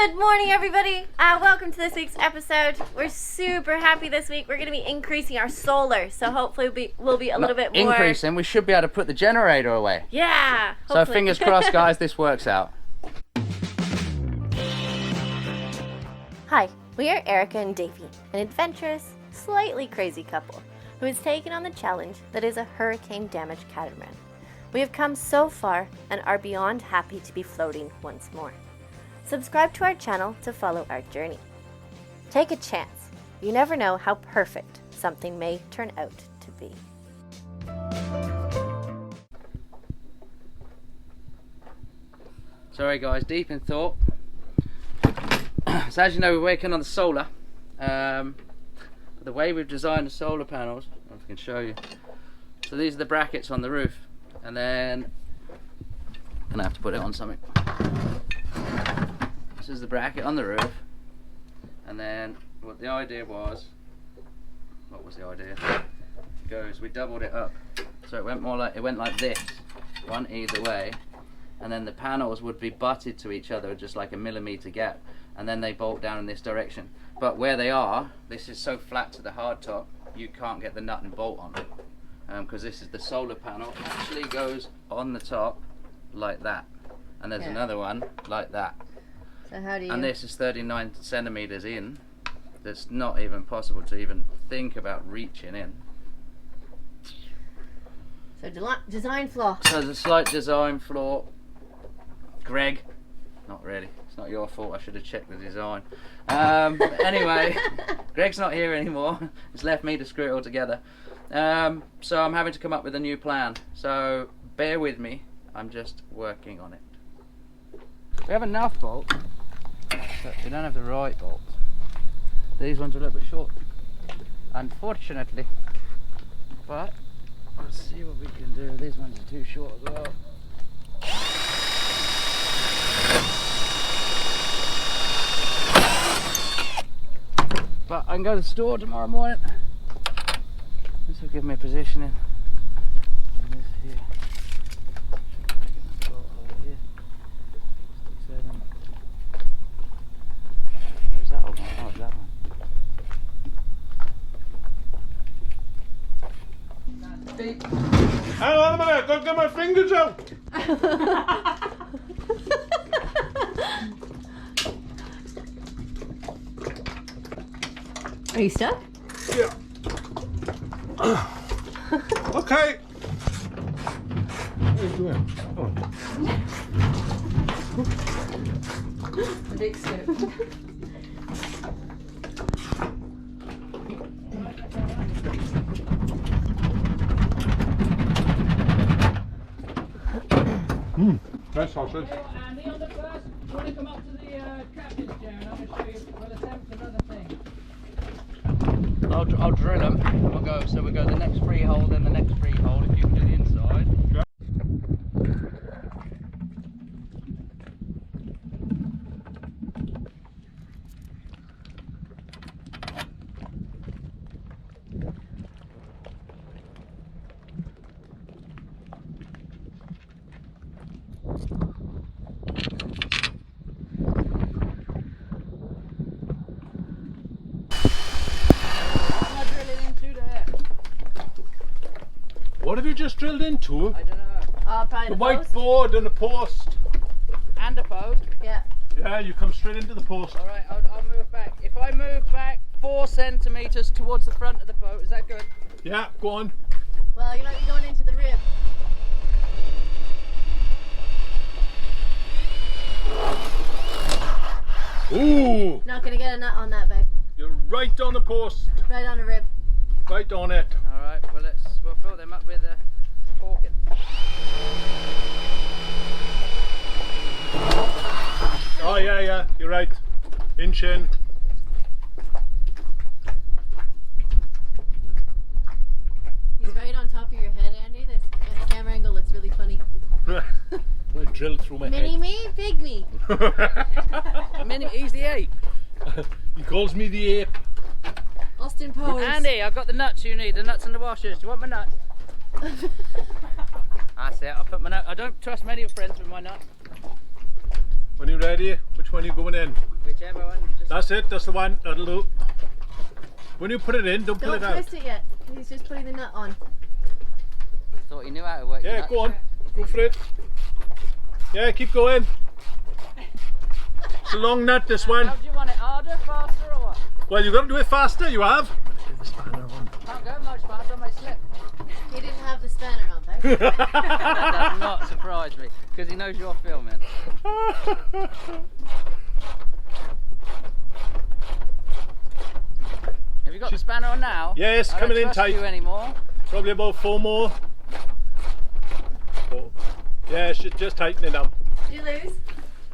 Good morning, everybody. Welcome to this week's episode. We're super happy this week. We're going to be increasing our solar, so hopefully we'll be a little bit more... Increasing? We should be able to put the generator away. Yeah, hopefully. So fingers crossed, guys, this works out. Hi, we are Erica and Davy, an adventurous, slightly crazy couple who has taken on the challenge that is a hurricane-damaged catamaran. We have come so far and are beyond happy to be floating once more. Subscribe to our channel to follow our journey. Take a chance. You never know how perfect something may turn out to be. Sorry guys, deep in thought. So as you know, we're working on the solar. The way we've designed the solar panels, I don't know if I can show you. So these are the brackets on the roof. And then, I'm gonna have to put it on something. This is the bracket on the roof, and then what the idea was, what was the idea? It goes, we doubled it up, so it went like this, one either way, and then the panels would be butted to each other, just like a millimeter gap, and then they bolt down in this direction. But where they are, this is so flat to the hardtop, you can't get the nut and bolt on it, because this is the solar panel. Actually goes on the top like that, and there's another one like that. So how do you... And this is 39 centimeters in. That's not even possible to even think about reaching in. So design flaw. So there's a slight design flaw. Greg, not really. It's not your fault. I should have checked the design. Anyway, Greg's not here anymore. It's left me to screw it all together. So I'm having to come up with a new plan. So bear with me. I'm just working on it. We have enough bolts, but we don't have the right bolts. These ones are a little bit short, unfortunately. But let's see what we can do. These ones are too short as well. But I can go to the store tomorrow morning. This will give me positioning. And this here. Where's that one? Oh, it's that one. Hang on a minute, I've got to get my fingers out. Are you stuck? Yeah. Okay. What are you doing? Oh. The big scoop. Nice sausage. Andy, on the first, you want to come up to the captain's chair and I'm going to show you for the attempt another thing. I'll drill them. We'll go. So we go the next free hole, then the next free hole. If you can do the inside. Yeah. What have you just drilled into? I don't know. Probably The the white post. board and the post. And a post. Yeah. Yeah, you come straight into the post. All right, I'll move back. If I move back 4 centimeters towards the front of the boat, is that good? Yeah, go on. Well, you might be going into the rib. Ooh, Not gonna get a nut on that, babe. you're right on the post. Right on the rib. Right on it. All right. Well, we'll fill them up with corking. Oh yeah, you're right. Inch in. He's right on top of your head, Andy. This camera angle looks really funny. I drilled through my Mini me, big me. Mini, he's the ape. He calls me the ape. Austin Powers. Andy, I've got the nuts you need. The nuts and the washers. Do you want my nuts? That's it. I'll put my nut. I don't trust many friends with my nut. When you're ready, which one are you going in? Whichever one. Just That's it, that's the one. That'll do. When you put it in, don't pull Don't it out. twist it yet. He's just putting the nut on. thought he knew how to work. Yeah, go on. Go for it. Yeah, keep going. It's a long nut, this one. How do you want it? Harder, faster, or what? Well, you've got to do it faster, you have. Can't go much faster, I might slip. He didn't have the spanner on, babe. That does not surprise me, because he knows you're filming. Have you got the spanner on now? Yes, I coming don't in trust tight. you anymore. Probably about 4 more. Oh. Yeah, she's just tightening them. Did you lose?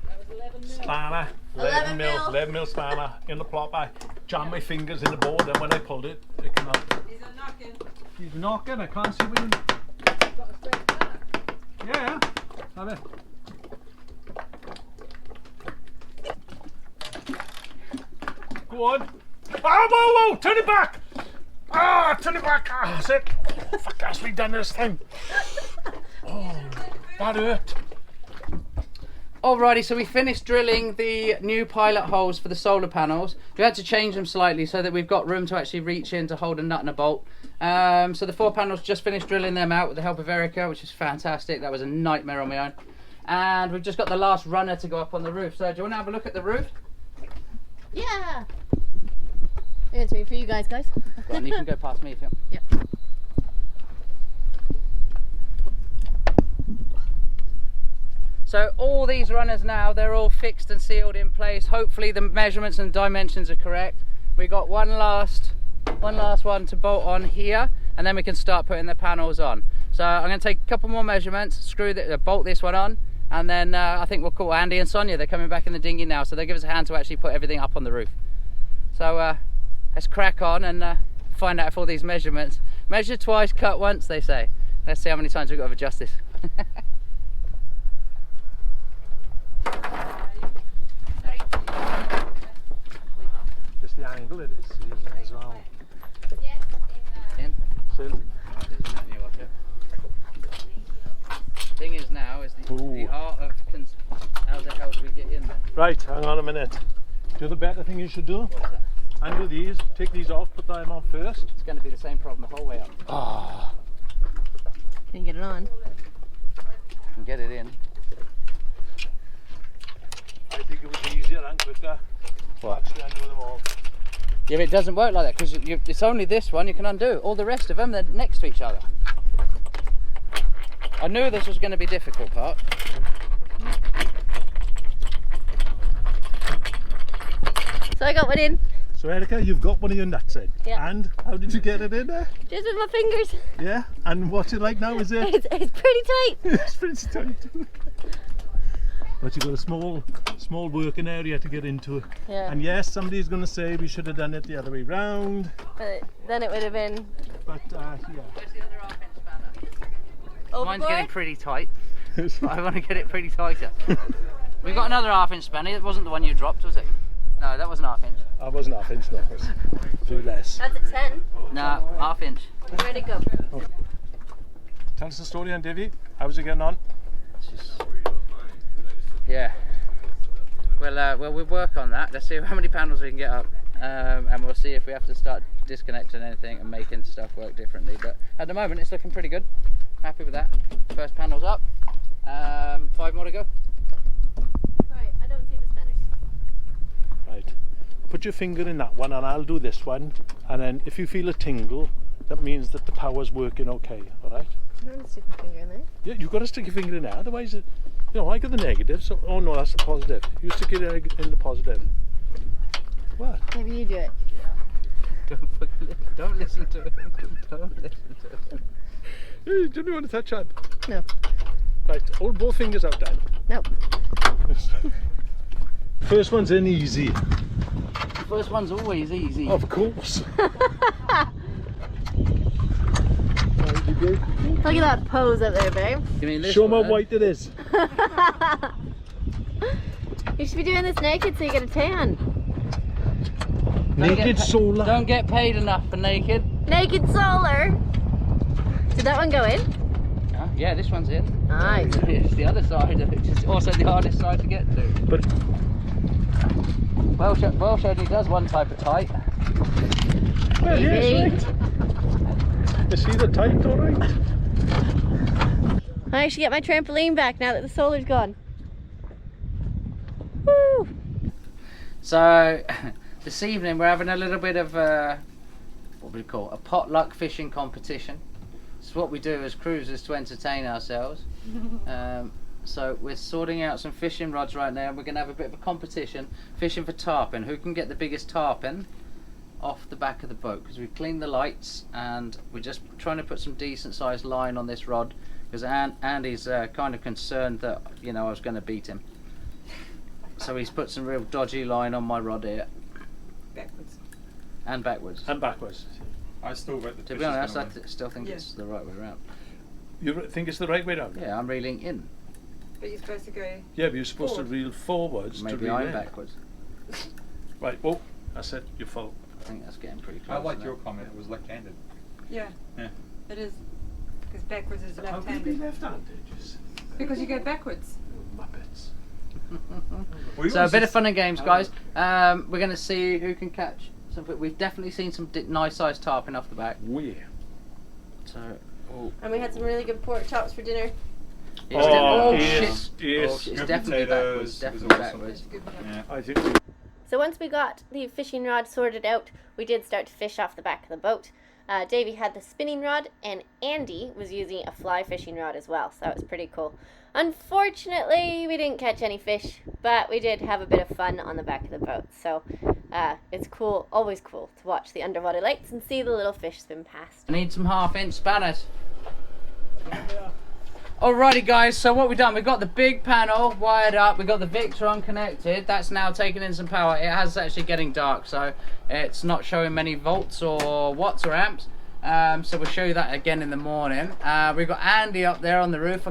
That was 11 mil. Spanner, 11 mil. 11 mil spanner in the plop. I jammed my fingers in the board, and when I pulled it, it came out. He's a knocking. He's knocking, I can't see when. Got a spare spanner. Yeah, have it. Go on. Oh, whoa, whoa, turn it back. Ah, turn it back. Ah, that's it. Oh, fuck, has we done this thing? Oh, that hurt. Alrighty, so we finished drilling the new pilot holes for the solar panels. We had to change them slightly so that we've got room to actually reach in to hold a nut and a bolt. So the 4 panels, just finished drilling them out with the help of Erica, which is fantastic. That was a nightmare on my own. And we've just got the last runner to go up on the roof. So do you want to have a look at the roof? Yeah. It's me for you guys. Go on, you can go past me if you want. Yep. So all these runners now, they're all fixed and sealed in place. Hopefully the measurements and dimensions are correct. We got one last one to bolt on here, and then we can start putting the panels on. So I'm going to take a couple more measurements, bolt this one on, and then I think we'll call Andy and Sonja. They're coming back in the dinghy now, so they'll give us a hand to actually put everything up on the roof. So let's crack on and find out if all these measurements, measure twice, cut once, they say. Let's see how many times we've got to adjust this. Just the angle it is, as well. In. So, Thing is now is the art of how the hell do we get in there? right, hang on a minute. Do the better thing you should do. What's that? Undo these, take these off, put them on first. It's going to be the same problem the whole way up. Ah, Can you get it on? And get it in. I think it was easier and quicker. What? Actually undo them all. Yeah, but it doesn't work like that because it's only this one you can undo. All the rest of them, they're next to each other. I knew this was going to be difficult part. So I got one in. So Erica, you've got one of your nuts in. Yeah. And how did you get it in there? Just with my fingers. Yeah. And what's it like now? Is it? It's pretty tight. It's pretty tight. But you've got a small working area to get into. Yeah. And yes, somebody's going to say we should have done it the other way round. But then it would have been But yeah. Where's the other half-inch spanner? overboard. Mine's getting pretty tight. I want to get it pretty tighter. We've got another half-inch spanner. It wasn't the one you dropped, was it? No, that wasn't half-inch. I wasn't half-inch, no. It was a few less. That's a 10. No, half-inch. Where'd it go? Tell us the story on Davy. How's it getting on? Yeah. Well, we'll work on that. Let's see how many panels we can get up, and we'll see if we have to start disconnecting anything and making stuff work differently. But at the moment, it's looking pretty good. Happy with that. First panel's up. 5 more to go. Right, I don't see the spanners. Right. Put your finger in that one and I'll do this one. And then if you feel a tingle, that means that the power's working okay, alright? I don't want to stick my finger in there. Yeah, you've got to stick your finger in there, otherwise, you know, I got the negative, so, oh no, that's the positive. You stick it in the positive. What? Maybe you do it. Don't listen to it. Don't listen to it. Hey, do you want to touch that? No. Right, hold both fingers out then. No. First one's in easy. First one's always easy. Of course. Look at that pose up there, babe. Give me this Show 'em how one. white it is. You should be doing this naked so you get a tan. Naked solar. Don't get paid enough for naked. Naked solar. Did that one go in? Yeah, this one's in. Nice. It's the other side of it, which is also the hardest side to get to. But Welsh only does one type of tight. Well, yes, right. You see the tight, all right? I should get my trampoline back now that the solar's gone. Woo! So this evening we're having a little bit of what we call a potluck fishing competition. It's what we do as cruisers to entertain ourselves. So we're sorting out some fishing rods right now, and we're going to have a bit of a competition fishing for tarpon. Who can get the biggest tarpon off the back of the boat? Because we've cleaned the lights and we're just trying to put some decent sized line on this rod, because Andy's kind of concerned that, you know, I was going to beat him. So he's put some real dodgy line on my rod here. Backwards. And backwards. And backwards. I still bet the To fish be is honest, I gonna win. still think Yeah. it's the right way around. You think it's the right way round? Yeah, I'm reeling in. But you're supposed to go. Yeah, but you're supposed Forward. to reel forwards to Maybe reel I'm in. backwards. Right, oh, that's it, your fault. I think that's getting pretty close. I like now. your comment. It was left-handed. Yeah, Yeah. it is. Because backwards is How could it be left-handed. left-handed? Just Because you go backwards. Muppets. So a bit of fun and games, guys. We're going to see who can catch something. We've definitely seen some nice sized tarpon off the back. Where? So, oh, And we had some really good pork chops for dinner. it's Oh, shit. yes, Oh, yes. shit. It's Good definitely potatoes, backwards. it Definitely was awesome. backwards. Good one. Yeah. I think we So once we got the fishing rod sorted out, we did start to fish off the back of the boat. Davy had the spinning rod, and Andy was using a fly fishing rod as well, so that was pretty cool. Unfortunately, we didn't catch any fish, but we did have a bit of fun on the back of the boat. So it's cool, always cool to watch the underwater lights and see the little fish swim past. I need some 1/2-inch spanners. Alrighty guys, so what we've done, we've got the big panel wired up, we've got the Victron connected, that's now taking in some power. It has actually getting dark, so it's not showing many volts or watts or amps. So we'll show you that again in the morning. We've got Andy up there on the roof.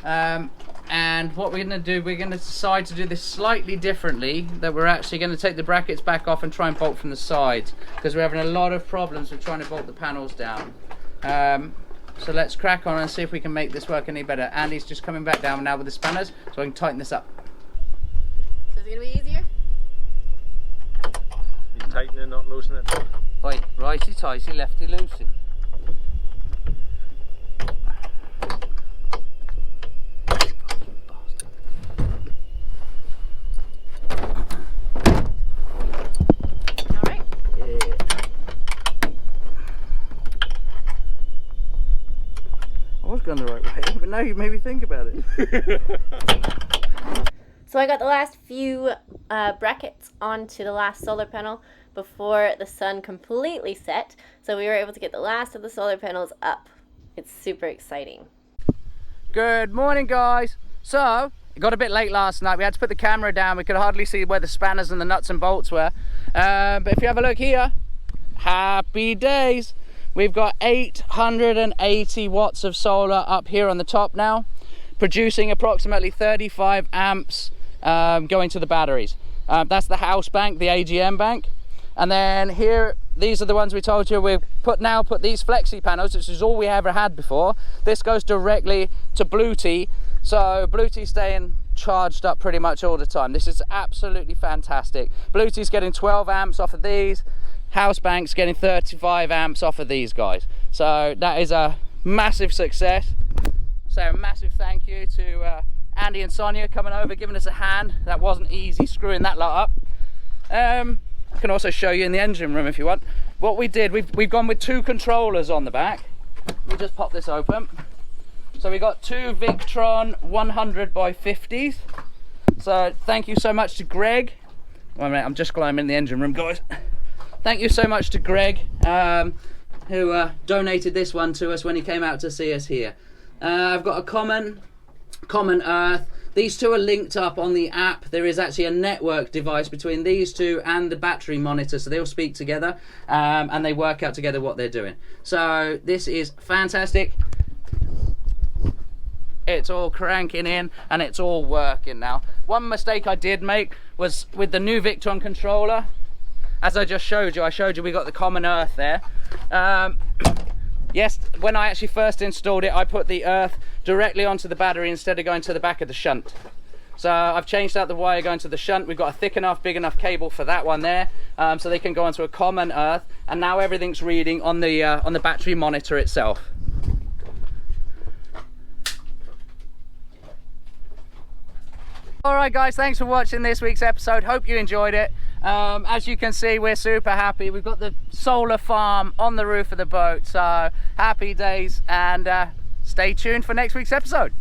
And what we're going to do, we're going to decide to do this slightly differently, that we're actually going to take the brackets back off and try and bolt from the sides, because we're having a lot of problems with trying to bolt the panels down. So let's crack on and see if we can make this work any better. Andy's just coming back down now with the spanners, so I can tighten this up. So is it going to be easier? you tighten it, not loosen it. Right, righty tighty, lefty loosey. Alright. I was going the right way, but now you made me think about it. So I got the last few brackets onto the last solar panel before the sun completely set. So we were able to get the last of the solar panels up. It's super exciting. Good morning, guys. So, it got a bit late last night. We had to put the camera down. We could hardly see where the spanners and the nuts and bolts were. But if you have a look here, happy days. We've got 880 watts of solar up here on the top now, producing approximately 35 amps going to the batteries. That's the house bank, the AGM bank. And then here, these are the ones we told you we've now put these flexi panels, which is all we ever had before. This goes directly to Bluetooth, so Bluetooth's staying charged up pretty much all the time. This is absolutely fantastic. Bluetooth's getting 12 amps off of these. House bank's getting 35 amps off of these guys. So that is a massive success. So a massive thank you to Andy and Sonja coming over, giving us a hand. That wasn't easy screwing that lot up. I can also show you in the engine room if you want. What we did, we've gone with 2 controllers on the back. We'll just pop this open. So we got 2 Victron 100 by 50s. So thank you so much to Greg. Well, I'm just climbing in the engine room, guys. Thank you so much to Greg, who donated this one to us when he came out to see us here. I've got a common earth. These two are linked up on the app. There is actually a network device between these two and the battery monitor, so they'll speak together and they work out together what they're doing. So this is fantastic. It's all cranking in and it's all working now. One mistake I did make was with the new Victron controller. As I just showed you, we got the common earth there. Yes, when I actually first installed it, I put the earth directly onto the battery instead of going to the back of the shunt. So I've changed out the wire going to the shunt. We've got a thick enough, big enough cable for that one there, so they can go onto a common earth. And now everything's reading on the battery monitor itself. Alright guys, thanks for watching this week's episode. Hope you enjoyed it. As you can see, we're super happy. We've got the solar farm on the roof of the boat, so happy days, and stay tuned for next week's episode.